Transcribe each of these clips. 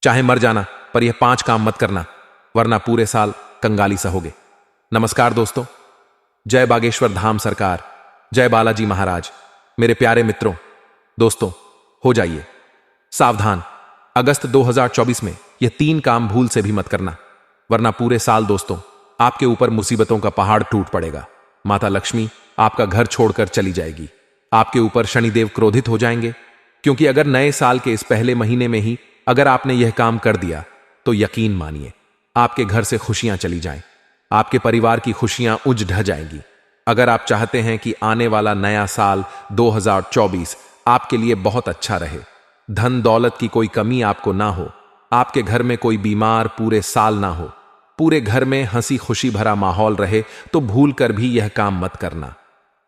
चाहे मर जाना, पर यह 5 काम मत करना, वरना पूरे साल कंगाली सहोगे। नमस्कार दोस्तों, जय बागेश्वर धाम सरकार, जय बालाजी महाराज। मेरे प्यारे मित्रों, दोस्तों, हो जाइए सावधान। अगस्त 2024 में यह 3 काम भूल से भी मत करना, वरना पूरे साल दोस्तों आपके ऊपर मुसीबतों का पहाड़ टूट पड़ेगा। माता लक्ष्मी आपका घर छोड़कर चली जाएगी। आपके ऊपर शनिदेव क्रोधित हो जाएंगे, क्योंकि अगर नए साल के इस पहले महीने में ही अगर आपने यह काम कर दिया तो यकीन मानिए आपके घर से खुशियां चली जाएं, आपके परिवार की खुशियां उज ढह जाएंगी। अगर आप चाहते हैं कि आने वाला नया साल 2024 आपके लिए बहुत अच्छा रहे, धन दौलत की कोई कमी आपको ना हो, आपके घर में कोई बीमार पूरे साल ना हो, पूरे घर में हंसी खुशी भरा माहौल रहे, तो भूल कर भी यह काम मत करना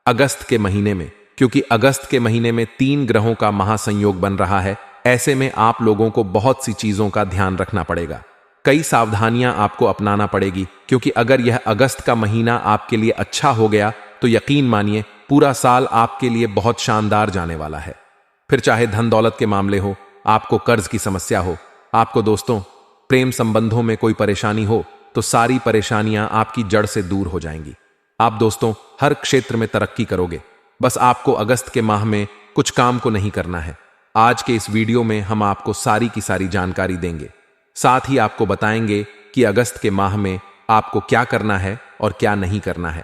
अगस्त के महीने में। क्योंकि अगस्त के महीने में 3 ग्रहों का महासंयोग बन रहा है। ऐसे में आप लोगों को बहुत सी चीजों का ध्यान रखना पड़ेगा, कई सावधानियां आपको अपनाना पड़ेगी। क्योंकि अगर यह अगस्त का महीना आपके लिए अच्छा हो गया तो यकीन मानिए पूरा साल आपके लिए बहुत शानदार जाने वाला है। फिर चाहे धन दौलत के मामले हो, आपको कर्ज की समस्या हो, आपको दोस्तों प्रेम संबंधों में कोई परेशानी हो, तो सारी परेशानियां आपकी जड़ से दूर हो जाएंगी। आप दोस्तों हर क्षेत्र में तरक्की करोगे। बस आपको अगस्त के माह में कुछ काम को नहीं करना है। आज के इस वीडियो में हम आपको सारी की सारी जानकारी देंगे, साथ ही आपको बताएंगे कि अगस्त के माह में आपको क्या करना है और क्या नहीं करना है।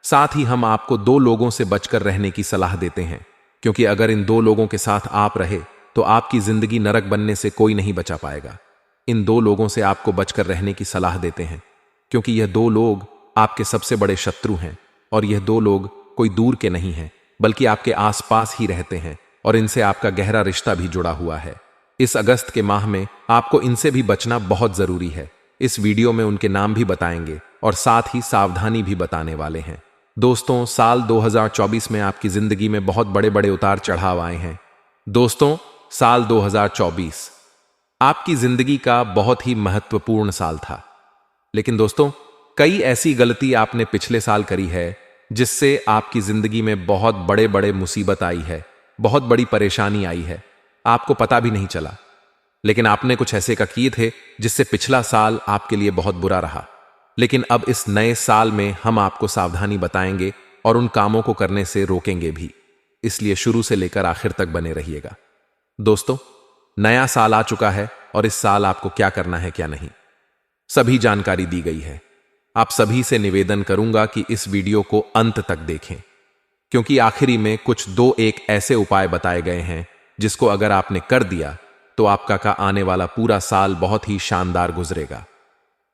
साथ ही हम आपको 2 लोगों से बचकर रहने की सलाह देते हैं, क्योंकि अगर इन 2 लोगों के साथ आप रहे तो आपकी जिंदगी नरक बनने से कोई नहीं बचा पाएगा। इन 2 लोगों से आपको बचकर रहने की सलाह देते हैं, क्योंकि यह 2 लोग आपके सबसे बड़े शत्रु हैं। और यह 2 लोग कोई दूर के नहीं हैं, बल्कि आपके आसपास ही रहते हैं और इनसे आपका गहरा रिश्ता भी जुड़ा हुआ है। इस अगस्त के माह में आपको इनसे भी बचना बहुत जरूरी है। इस वीडियो में उनके नाम भी बताएंगे और साथ ही सावधानी भी बताने वाले हैं। दोस्तों, साल 2024 में आपकी जिंदगी में बहुत बड़े बड़े उतार चढ़ाव आए हैं। दोस्तों, साल 2024 आपकी जिंदगी का बहुत ही महत्वपूर्ण साल था। लेकिन दोस्तों, कई ऐसी गलती आपने पिछले साल करी है जिससे आपकी जिंदगी में बहुत बड़े बड़े मुसीबत आई है, बहुत बड़ी परेशानी आई है, आपको पता भी नहीं चला। लेकिन आपने कुछ ऐसे का किए थे जिससे पिछला साल आपके लिए बहुत बुरा रहा। लेकिन अब इस नए साल में हम आपको सावधानी बताएंगे और उन कामों को करने से रोकेंगे भी, इसलिए शुरू से लेकर आखिर तक बने रहिएगा। दोस्तों, नया साल आ चुका है और इस साल आपको क्या करना है क्या नहीं, सभी जानकारी दी गई है। आप सभी से निवेदन करूंगा कि इस वीडियो को अंत तक देखें, क्योंकि आखिरी में कुछ 2-1 ऐसे उपाय बताए गए हैं जिसको अगर आपने कर दिया तो आपका का आने वाला पूरा साल बहुत ही शानदार गुजरेगा।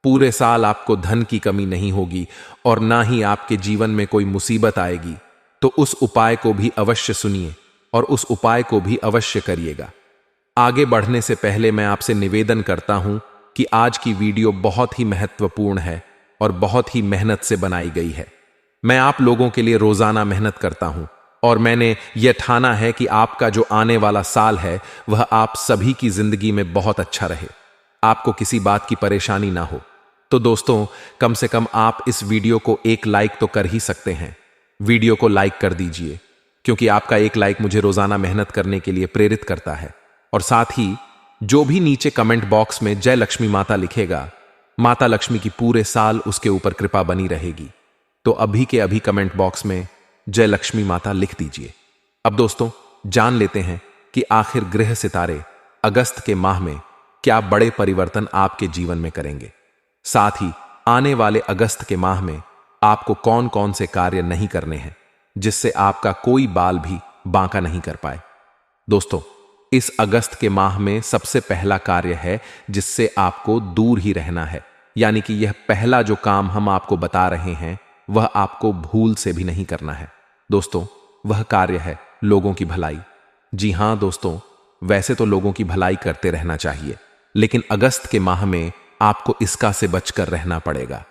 पूरे साल आपको धन की कमी नहीं होगी और ना ही आपके जीवन में कोई मुसीबत आएगी। तो उस उपाय को भी अवश्य सुनिए और उस उपाय को भी अवश्य करिएगा। आगे बढ़ने से पहले मैं आपसे निवेदन करता हूं कि आज की वीडियो बहुत ही महत्वपूर्ण है और बहुत ही मेहनत से बनाई गई है। मैं आप लोगों के लिए रोजाना मेहनत करता हूं और मैंने यह ठाना है कि आपका जो आने वाला साल है वह आप सभी की जिंदगी में बहुत अच्छा रहे, आपको किसी बात की परेशानी ना हो। तो दोस्तों, कम से कम आप इस वीडियो को 1 लाइक तो कर ही सकते हैं। वीडियो को लाइक कर दीजिए, क्योंकि आपका 1 लाइक मुझे रोजाना मेहनत करने के लिए प्रेरित करता है। और साथ ही जो भी नीचे कमेंट बॉक्स में जय लक्ष्मी माता लिखेगा, माता लक्ष्मी की पूरे साल उसके ऊपर कृपा बनी रहेगी। तो अभी के अभी कमेंट बॉक्स में जय लक्ष्मी माता लिख दीजिए। अब दोस्तों, जान लेते हैं कि आखिर ग्रह सितारे अगस्त के माह में क्या बड़े परिवर्तन आपके जीवन में करेंगे। साथ ही आने वाले अगस्त के माह में आपको कौन कौन से कार्य नहीं करने हैं जिससे आपका कोई बाल भी बांका नहीं कर पाए। दोस्तों, इस अगस्त के माह में सबसे पहला कार्य है जिससे आपको दूर ही रहना है, यानी कि यह पहला जो काम हम आपको बता रहे हैं वह आपको भूल से भी नहीं करना है। दोस्तों, वह कार्य है लोगों की भलाई। जी हां दोस्तों, वैसे तो लोगों की भलाई करते रहना चाहिए, लेकिन अगस्त के माह में आपको इसका से बचकर रहना पड़ेगा।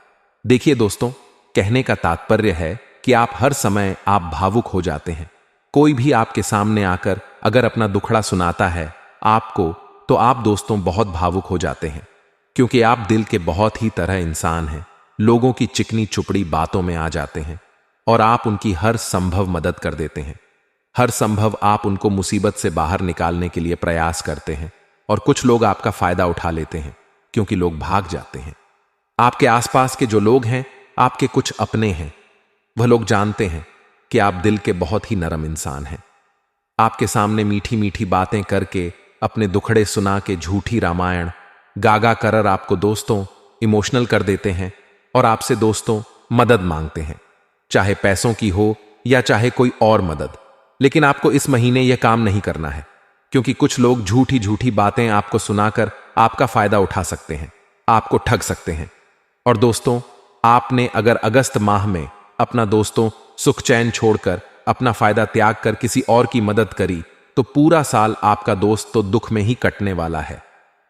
देखिए दोस्तों, कहने का तात्पर्य है कि आप हर समय आप भावुक हो जाते हैं। कोई भी आपके सामने आकर अगर अपना दुखड़ा सुनाता है आपको, तो आप दोस्तों बहुत भावुक हो जाते हैं, क्योंकि आप दिल के बहुत ही तरह इंसान हैं। लोगों की चिकनी चुपड़ी बातों में आ जाते हैं और आप उनकी हर संभव मदद कर देते हैं। हर संभव आप उनको मुसीबत से बाहर निकालने के लिए प्रयास करते हैं और कुछ लोग आपका फायदा उठा लेते हैं क्योंकि लोग भाग जाते हैं। आपके आसपास के जो लोग हैं आपके कुछ अपने हैं। वह लोग जानते हैं कि आप दिल के बहुत ही नरम इंसान हैं। आपके सामने मीठी मीठी बातें करके, अपने दुखड़े सुना के झूठी रामायण गागा कर आपको दोस्तों इमोशनल कर देते हैं और आपसे दोस्तों मदद मांगते हैं, चाहे पैसों की हो या चाहे कोई और मदद। लेकिन आपको इस महीने यह काम नहीं करना है क्योंकि कुछ लोग झूठी झूठी बातें आपको सुनाकर आपका फायदा उठा सकते हैं, आपको ठग सकते हैं। और दोस्तों, आपने अगर अगस्त माह में अपना दोस्तों सुख चैन छोड़कर, अपना फायदा त्याग कर किसी और की मदद करी तो पूरा साल आपका दोस्त तो दुख में ही कटने वाला है।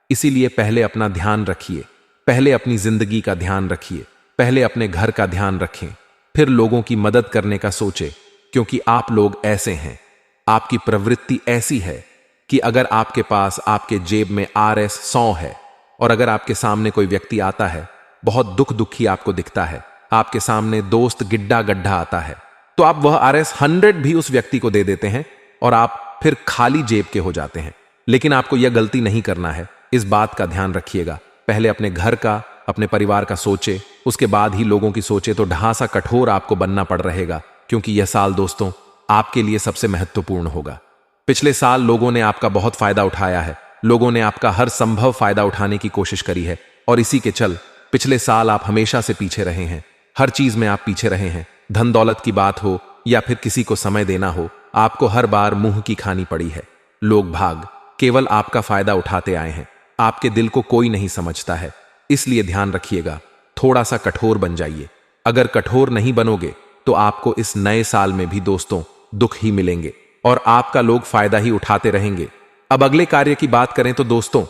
इसीलिए पहले अपना ध्यान रखिए, पहले अपनी जिंदगी का ध्यान रखिए, पहले अपने घर का ध्यान रखें, फिर लोगों की मदद करने का सोचे। क्योंकि आप लोग ऐसे हैं, आपकी प्रवृत्ति ऐसी है कि अगर आपके पास आपके जेब में RS100 है और अगर आपके सामने कोई व्यक्ति आता है, बहुत दुखी आपको दिखता है, आपके सामने दोस्त गिड्डा गड्ढा आता है, तो आप वह RS100 भी उस व्यक्ति को दे देते हैं और आप फिर खाली जेब के हो जाते हैं। लेकिन आपको यह गलती नहीं करना है, इस बात का ध्यान रखिएगा। पहले अपने घर का, अपने परिवार का सोचे, उसके बाद ही लोगों की सोचे। तो ढांसा कठोर आपको बनना पड़ रहेगा क्योंकि यह साल दोस्तों आपके लिए सबसे महत्वपूर्ण होगा। पिछले साल लोगों ने आपका बहुत फायदा उठाया है, लोगों ने आपका हर संभव फायदा उठाने की कोशिश करी है और इसी के चल पिछले साल आप हमेशा से पीछे रहे हैं। हर चीज में आप पीछे रहे हैं, धन दौलत की बात हो या फिर किसी को समय देना हो, आपको हर बार मुंह की खानी पड़ी है। लोग भाग केवल आपका फायदा उठाते आए हैं, आपके दिल को कोई नहीं समझता है। इसलिए ध्यान रखिएगा, थोड़ा सा कठोर बन जाइए। अगर कठोर नहीं बनोगे तो आपको इस नए साल में भी दोस्तों दुख ही मिलेंगे और आपका लोग फायदा ही उठाते रहेंगे। अब अगले कार्य की बात करें तो दोस्तों,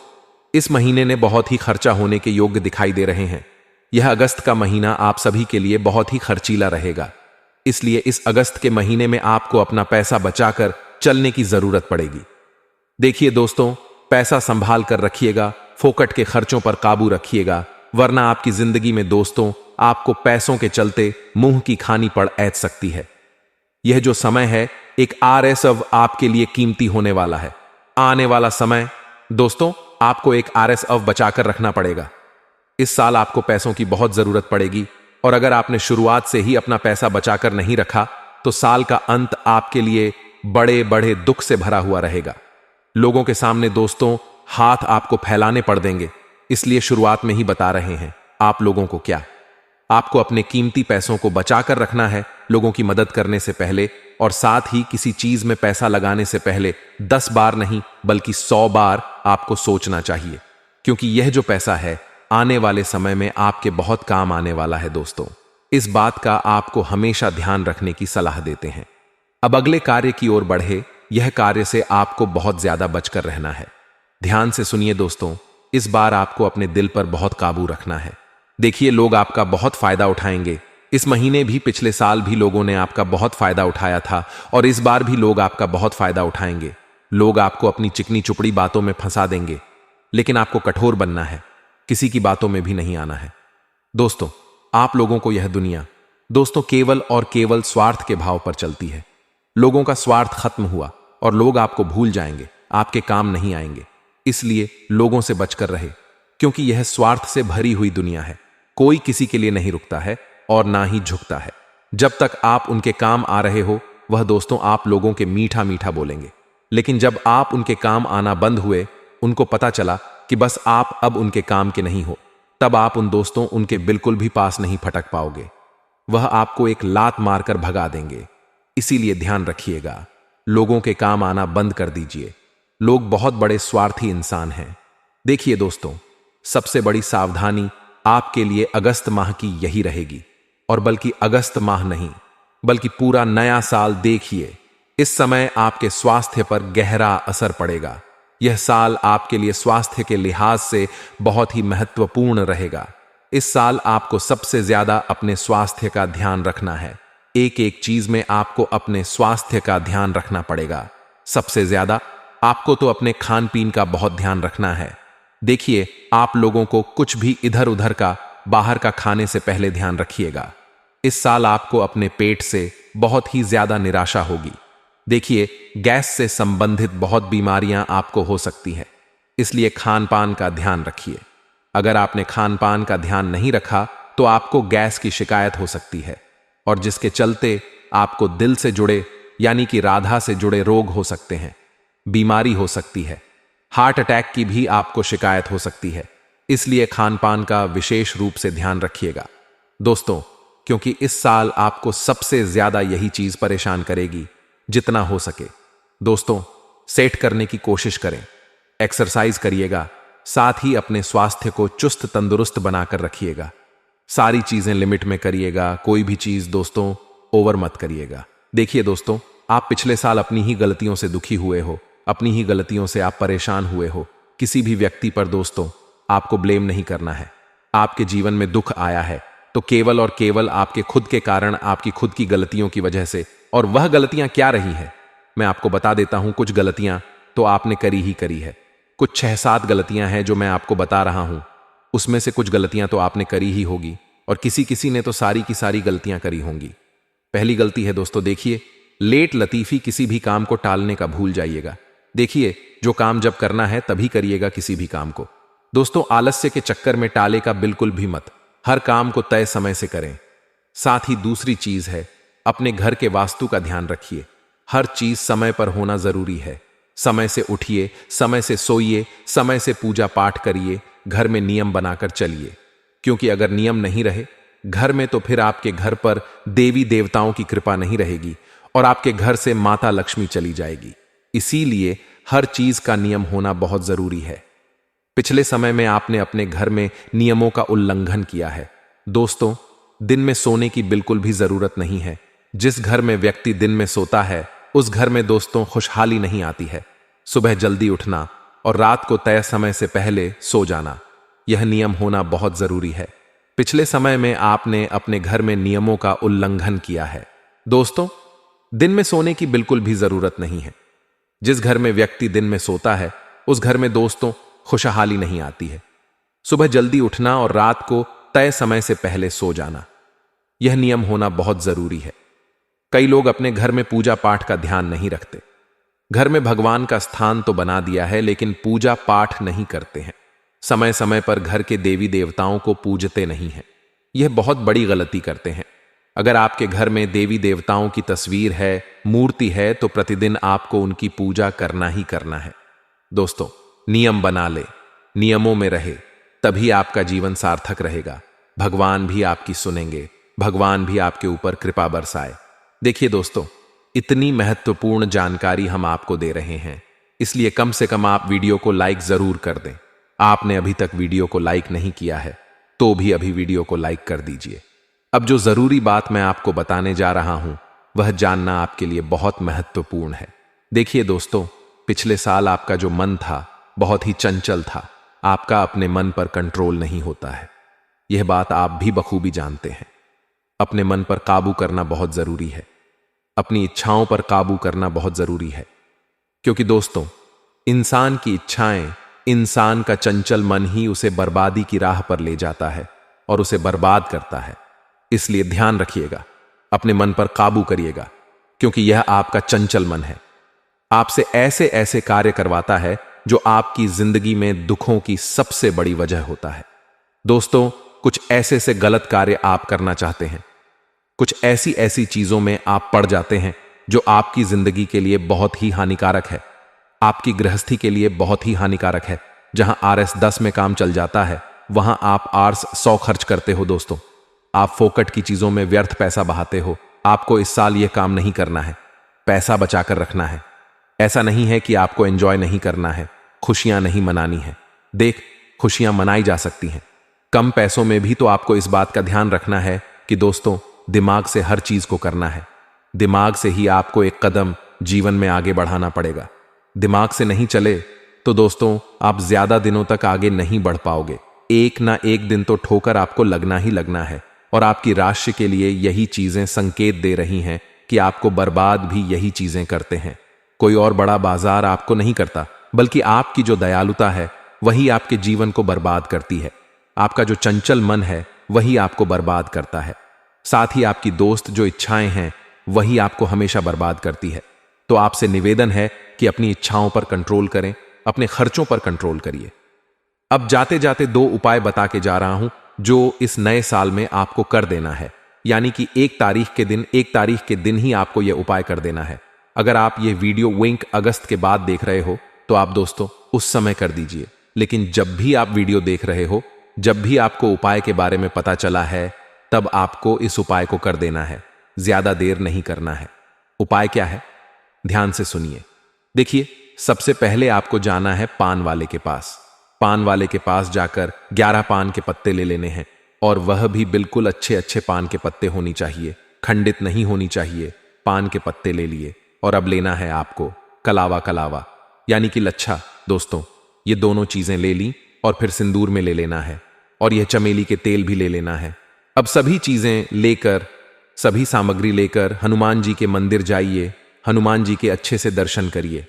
इस महीने ने बहुत ही खर्चा होने के योग्य दिखाई दे रहे हैं। यह अगस्त का महीना आप सभी के लिए बहुत ही खर्चीला रहेगा। इसलिए इस अगस्त के महीने में आपको अपना पैसा बचाकर चलने की जरूरत पड़ेगी। देखिए दोस्तों, पैसा संभाल कर रखिएगा, फोकट के खर्चों पर काबू रखिएगा, वरना आपकी जिंदगी में दोस्तों आपको पैसों के चलते मुंह की खानी पड़ ऐच सकती है। यह जो समय है एक RS आपके लिए कीमती होने वाला है। आने वाला समय दोस्तों आपको एक RS बचाकर रखना पड़ेगा। इस साल आपको पैसों की बहुत जरूरत पड़ेगी और अगर आपने शुरुआत से ही अपना पैसा बचाकर नहीं रखा तो साल का अंत आपके लिए बड़े बड़े दुख से भरा हुआ रहेगा। लोगों के सामने दोस्तों हाथ आपको फैलाने पड़ देंगे। इसलिए शुरुआत में ही बता रहे हैं आप लोगों को क्या, आपको अपने कीमती पैसों को बचाकर रखना है लोगों की मदद करने से पहले, और साथ ही किसी चीज में पैसा लगाने से पहले 10 बार नहीं बल्कि 100 बार आपको सोचना चाहिए। क्योंकि यह जो पैसा है आने वाले समय में आपके बहुत काम आने वाला है दोस्तों। इस बात का आपको हमेशा ध्यान रखने की सलाह देते हैं। अब अगले कार्य की ओर बढ़े। यह कार्य से आपको बहुत ज्यादा बचकर रहना है। ध्यान से सुनिए दोस्तों, इस बार आपको अपने दिल पर बहुत काबू रखना है। देखिए, लोग आपका बहुत फायदा उठाएंगे। इस महीने भी, पिछले साल भी लोगों ने आपका बहुत फायदा उठाया था और इस बार भी लोग आपका बहुत फायदा उठाएंगे। लोग आपको अपनी चिकनी चुपड़ी बातों में फंसा देंगे, लेकिन आपको कठोर बनना है, किसी की बातों में भी नहीं आना है। दोस्तों, आप लोगों को यह दुनिया दोस्तों केवल और केवल स्वार्थ के भाव पर चलती है। लोगों का स्वार्थ खत्म हुआ और लोग आपको भूल जाएंगे, आपके काम नहीं आएंगे। इसलिए लोगों से बचकर रहे, क्योंकि यह स्वार्थ से भरी हुई दुनिया है। कोई किसी के लिए नहीं रुकता है और ना ही झुकता है। जब तक आप उनके काम आ रहे हो, वह दोस्तों आप लोगों के मीठा मीठा बोलेंगे। लेकिन जब आप उनके काम आना बंद हुए, उनको पता चला कि बस आप अब उनके काम के नहीं हो, तब आप उन दोस्तों उनके बिल्कुल भी पास नहीं फटक पाओगे। वह आपको एक लात मारकर भगा देंगे। इसीलिए ध्यान रखिएगा, लोगों के काम आना बंद कर दीजिए। लोग बहुत बड़े स्वार्थी इंसान हैं। देखिए दोस्तों, सबसे बड़ी सावधानी आपके लिए अगस्त माह की यही रहेगी, और बल्कि अगस्त माह नहीं बल्कि पूरा नया साल देखिए। इस समय आपके स्वास्थ्य पर गहरा असर पड़ेगा। यह साल आपके लिए स्वास्थ्य के लिहाज से बहुत ही महत्वपूर्ण रहेगा। इस साल आपको सबसे ज्यादा अपने स्वास्थ्य का ध्यान रखना है। एक एक चीज में आपको अपने स्वास्थ्य का ध्यान रखना पड़ेगा। सबसे ज्यादा आपको तो अपने खान पीन का बहुत ध्यान रखना है। देखिए, आप लोगों को कुछ भी इधर उधर का, बाहर का खाने से पहले ध्यान रखिएगा। इस साल आपको अपने पेट से बहुत ही ज्यादा निराशा होगी। देखिए, गैस से संबंधित बहुत बीमारियां आपको हो सकती है। इसलिए खान पान का ध्यान रखिए। अगर आपने खान पान का ध्यान नहीं रखा तो आपको गैस की शिकायत हो सकती है, और जिसके चलते आपको दिल से जुड़े यानी कि राधा से जुड़े रोग हो सकते हैं, बीमारी हो सकती है, हार्ट अटैक की भी आपको शिकायत हो सकती है। इसलिए खान पान का विशेष रूप से ध्यान रखिएगा दोस्तों, क्योंकि इस साल आपको सबसे ज्यादा यही चीज परेशान करेगी। जितना हो सके दोस्तों सेट करने की कोशिश करें, एक्सरसाइज करिएगा, साथ ही अपने स्वास्थ्य को चुस्त तंदुरुस्त बनाकर रखिएगा। सारी चीजें लिमिट में करिएगा, कोई भी चीज दोस्तों ओवर मत करिएगा। देखिए दोस्तों, आप पिछले साल अपनी ही गलतियों से दुखी हुए हो, अपनी ही गलतियों से आप परेशान हुए हो। किसी भी व्यक्ति पर दोस्तों आपको ब्लेम नहीं करना है। आपके जीवन में दुख आया है तो केवल और केवल आपके खुद के कारण, आपकी खुद की गलतियों की वजह से। और वह गलतियां क्या रही है मैं आपको बता देता हूं। कुछ गलतियां तो आपने करी ही करी है, कुछ 6-7 गलतियां हैं जो मैं आपको बता रहा हूं। उसमें से कुछ गलतियां तो आपने करी ही होगी, और किसी किसी ने तो सारी की सारी गलतियां करी होंगी। पहली गलती है दोस्तों, देखिए, लेट लतीफी, किसी भी काम को टालने का भूल जाइएगा। देखिए, जो काम जब करना है तभी करिएगा किसी भी काम को। दोस्तों आलस्य के चक्कर में टाले का बिल्कुल भी मत, हर काम को तय समय से करें। साथ ही दूसरी चीज है, अपने घर के वास्तु का ध्यान रखिए। हर चीज समय पर होना जरूरी है। समय से उठिए, समय से सोइए, समय से पूजा पाठ करिए, घर में नियम बनाकर चलिए। क्योंकि अगर नियम नहीं रहे घर में तो फिर आपके घर पर देवी देवताओं की कृपा नहीं रहेगी और आपके घर से माता लक्ष्मी चली जाएगी। इसीलिए हर चीज का नियम होना बहुत जरूरी है। पिछले समय में आपने अपने घर में नियमों का उल्लंघन किया है। दोस्तों दिन में सोने की बिल्कुल भी जरूरत नहीं है। जिस घर में व्यक्ति दिन में सोता है उस घर में दोस्तों खुशहाली नहीं आती है। सुबह जल्दी उठना और रात को तय समय से पहले सो जाना, यह नियम होना बहुत जरूरी है। पिछले समय में आपने अपने घर में नियमों का उल्लंघन किया है। दोस्तों दिन में सोने की बिल्कुल भी जरूरत नहीं है। जिस घर में व्यक्ति दिन में सोता है उस घर में दोस्तों खुशहाली नहीं आती है। सुबह जल्दी उठना और रात को तय समय से पहले सो जाना, यह नियम होना बहुत जरूरी है। कई लोग अपने घर में पूजा पाठ का ध्यान नहीं रखते। घर में भगवान का स्थान तो बना दिया है लेकिन पूजा पाठ नहीं करते हैं। समय समय पर घर के देवी देवताओं को पूजते नहीं हैं। यह बहुत बड़ी गलती करते हैं। अगर आपके घर में देवी देवताओं की तस्वीर है, मूर्ति है, तो प्रतिदिन आपको उनकी पूजा करना ही करना है। दोस्तों नियम बना ले, नियमों में रहे, तभी आपका जीवन सार्थक रहेगा। भगवान भी आपकी सुनेंगे, भगवान भी आपके ऊपर कृपा बरसाए। देखिए दोस्तों, इतनी महत्वपूर्ण जानकारी हम आपको दे रहे हैं, इसलिए कम से कम आप वीडियो को लाइक जरूर कर दें। आपने अभी तक वीडियो को लाइक नहीं किया है तो भी अभी वीडियो को लाइक कर दीजिए। अब जो जरूरी बात मैं आपको बताने जा रहा हूं वह जानना आपके लिए बहुत महत्वपूर्ण है। देखिए दोस्तों, पिछले साल आपका जो मन था बहुत ही चंचल था। आपका अपने मन पर कंट्रोल नहीं होता है, यह बात आप भी बखूबी जानते हैं। अपने मन पर काबू करना बहुत जरूरी है। अपनी इच्छाओं पर काबू करना बहुत जरूरी है, क्योंकि दोस्तों इंसान की इच्छाएं, इंसान का चंचल मन ही उसे बर्बादी की राह पर ले जाता है और उसे बर्बाद करता है। इसलिए ध्यान रखिएगा, अपने मन पर काबू करिएगा, क्योंकि यह आपका चंचल मन है। आपसे ऐसे ऐसे कार्य करवाता है जो आपकी जिंदगी में दुखों की सबसे बड़ी वजह होता है। दोस्तों कुछ ऐसे से गलत कार्य आप करना चाहते हैं, कुछ ऐसी ऐसी चीजों में आप पड़ जाते हैं जो आपकी जिंदगी के लिए बहुत ही हानिकारक है, आपकी गृहस्थी के लिए बहुत ही हानिकारक है। जहां RS 10 में काम चल जाता है वहां आप RS 100 खर्च करते हो। दोस्तों आप फोकट की चीजों में व्यर्थ पैसा बहाते हो। आपको इस साल यह काम नहीं करना है, पैसा बचाकर रखना है। ऐसा नहीं है कि आपको एंजॉय नहीं करना है, खुशियां नहीं मनानी है। देख, खुशियां मनाई जा सकती हैं कम पैसों में भी। तो आपको इस बात का ध्यान रखना है कि दोस्तों दिमाग से हर चीज को करना है। दिमाग से ही आपको एक कदम जीवन में आगे बढ़ाना पड़ेगा। दिमाग से नहीं चले तो दोस्तों आप ज्यादा दिनों तक आगे नहीं बढ़ पाओगे। एक ना एक दिन तो ठोकर आपको लगना ही लगना है, और आपकी राशि के लिए यही चीजें संकेत दे रही हैं कि आपको बर्बाद भी यही चीजें करते हैं। कोई और बड़ा बाजार आपको नहीं करता, बल्कि आपकी जो दयालुता है वही आपके जीवन को बर्बाद करती है। आपका जो चंचल मन है वही आपको बर्बाद करता है। साथ ही आपकी दोस्त जो इच्छाएं हैं वही आपको हमेशा बर्बाद करती है। तो आपसे निवेदन है कि अपनी इच्छाओं पर कंट्रोल करें, अपने खर्चों पर कंट्रोल करिए। अब जाते जाते 2 उपाय बता के जा रहा हूं जो इस नए साल में आपको कर देना है, यानी कि 1 तारीख के दिन ही आपको यह उपाय कर देना है। अगर आप ये वीडियो विंक अगस्त के बाद देख रहे हो तो आप दोस्तों उस समय कर दीजिए, लेकिन जब भी आप वीडियो देख रहे हो, जब भी आपको उपाय के बारे में पता चला है, तब आपको इस उपाय को कर देना है। ज्यादा देर नहीं करना है। उपाय क्या है, ध्यान से सुनिए। देखिए, सबसे पहले आपको जाना है पान वाले के पास। पान वाले के पास जाकर 11 पान के पत्ते ले लेने हैं, और वह भी बिल्कुल अच्छे अच्छे पान के पत्ते होनी चाहिए, खंडित नहीं होनी चाहिए। पान के पत्ते ले लिए, और अब लेना है आपको कलावा यानी कि लच्छा। दोस्तों, ये दोनों चीजें ले ली, और फिर सिंदूर में ले लेना है, और यह चमेली के तेल भी ले लेना है। अब सभी चीजें लेकर, सभी सामग्री लेकर हनुमान जी के मंदिर जाइए। हनुमान जी के अच्छे से दर्शन करिए।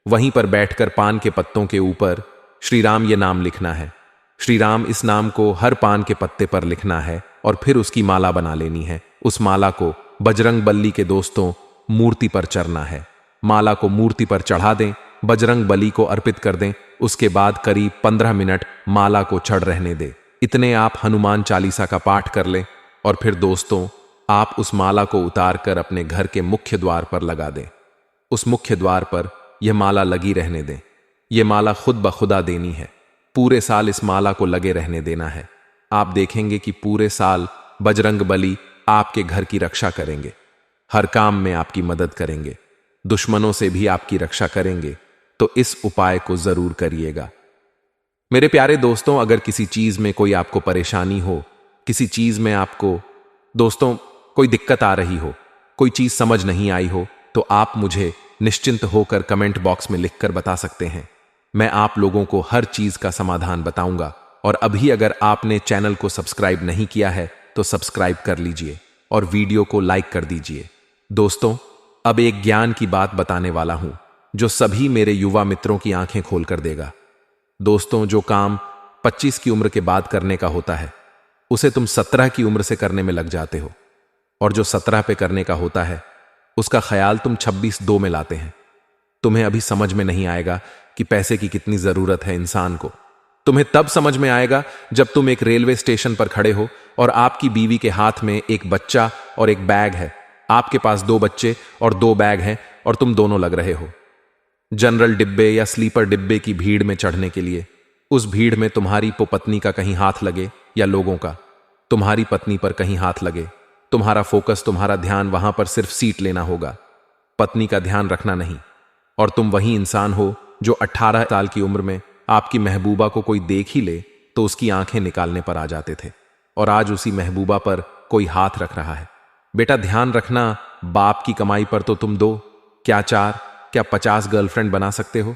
वहीं पर बैठकर पान के पत्तों के ऊपर श्री राम ये नाम लिखना है। श्री राम इस नाम को हर पान के पत्ते पर लिखना है, और फिर उसकी माला बना लेनी है। उस माला को बजरंग बली के दोस्तों मूर्ति पर चढ़ना है। माला को मूर्ति पर चढ़ा दें, बजरंग बली को अर्पित कर दें। उसके बाद करीब 15 मिनट माला को चढ़ रहने दें। इतने आप हनुमान चालीसा का पाठ कर लें, और फिर दोस्तों आप उस माला को उतार कर अपने घर के मुख्य द्वार पर लगा दें। उस मुख्य द्वार पर यह माला लगी रहने दें। यह माला खुद ब खुदा देनी है। पूरे साल इस माला को लगे रहने देना है। आप देखेंगे कि पूरे साल बजरंग बली आपके घर की रक्षा करेंगे, हर काम में आपकी मदद करेंगे, दुश्मनों से भी आपकी रक्षा करेंगे। तो इस उपाय को जरूर करिएगा। मेरे प्यारे दोस्तों, अगर किसी चीज में कोई आपको परेशानी हो, किसी चीज में आपको दोस्तों कोई दिक्कत आ रही हो, कोई चीज समझ नहीं आई हो, तो आप मुझे निश्चिंत होकर कमेंट बॉक्स में लिखकर बता सकते हैं। मैं आप लोगों को हर चीज का समाधान बताऊंगा। और अभी अगर आपने चैनल को सब्सक्राइब नहीं किया है तो सब्सक्राइब कर लीजिए, और वीडियो को लाइक कर दीजिए। दोस्तों, अब एक ज्ञान की बात बताने वाला हूं जो सभी मेरे युवा मित्रों की आंखें खोल कर देगा। दोस्तों, जो काम 25 की उम्र के बाद करने का होता है, उसे तुम 17 की उम्र से करने में लग जाते हो, और जो 17 पे करने का होता है, उसका ख्याल तुम 26/2 में लाते हैं। तुम्हें अभी समझ में नहीं आएगा कि पैसे की कितनी जरूरत है इंसान को। तुम्हें तब समझ में आएगा जब तुम एक रेलवे स्टेशन पर खड़े हो और आपकी बीवी के हाथ में एक बच्चा और एक बैग है। आपके पास 2 बच्चे और 2 बैग हैं, और तुम दोनों लग रहे हो जनरल डिब्बे या स्लीपर डिब्बे की भीड़ में चढ़ने के लिए। उस भीड़ में तुम्हारी पत्नी का कहीं हाथ लगे, या लोगों का तुम्हारी पत्नी पर कहीं हाथ लगे। तुम्हारा फोकस, तुम्हारा ध्यान वहां पर सिर्फ सीट लेना होगा, पत्नी का ध्यान रखना नहीं। और तुम वही इंसान हो जो 18 साल की उम्र में आपकी महबूबा को कोई देख ही ले तो उसकी आंखें निकालने पर आ जाते थे, और आज उसी महबूबा पर कोई हाथ रख रहा है। बेटा, ध्यान रखना, बाप की कमाई पर तो तुम 2, क्या 4, क्या 50 गर्लफ्रेंड बना सकते हो।